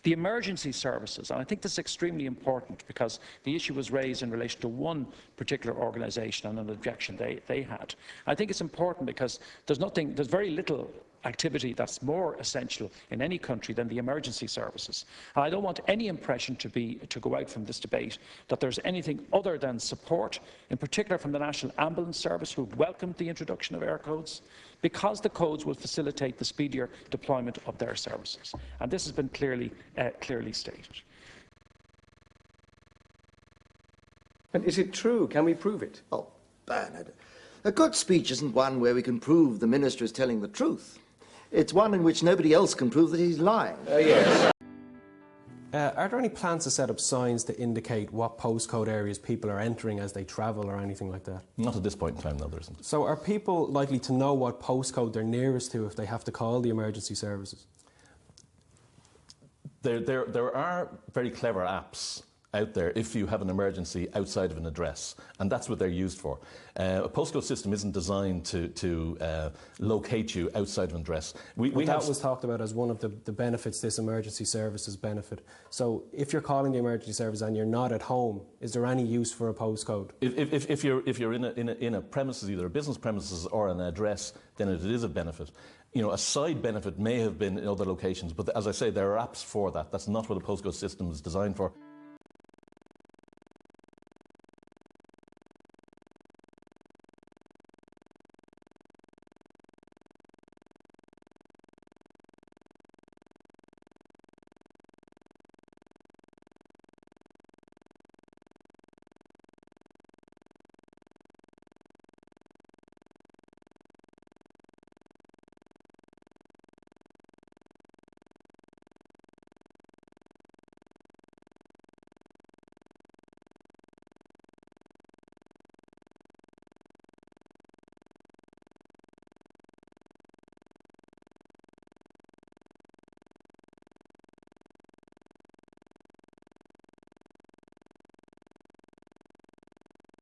The emergency services, and I think this is extremely important because the issue was raised in relation to one particular organisation and an objection they had. I think it's important because there's very little activity that's more essential in any country than the emergency services. And I don't want any impression to go out from this debate that there's anything other than support, in particular from the National Ambulance Service, who welcomed the introduction of Eircodes, because the codes will facilitate the speedier deployment of their services. And this has been clearly stated. And is it true? Can we prove it? Oh, Bernard, a good speech isn't one where we can prove the minister is telling the truth. It's one in which nobody else can prove that he's lying. Yes. Are there any plans to set up signs to indicate what postcode areas people are entering as they travel or anything like that? Not at this point in time, no, there isn't. So are people likely to know what postcode they're nearest to if they have to call the emergency services? There are very clever apps out there if you have an emergency outside of an address, and that's what they're used for. A postcode system isn't designed to locate you outside of an address. That was talked about as one of the benefits this emergency services benefit. So if you're calling the emergency service and you're not at home, is there any use for a postcode? If you're in a premises, either a business premises or an address, then it is a benefit. You know, a side benefit may have been in other locations, but as I say, there are apps for that. That's not what a postcode system is designed for.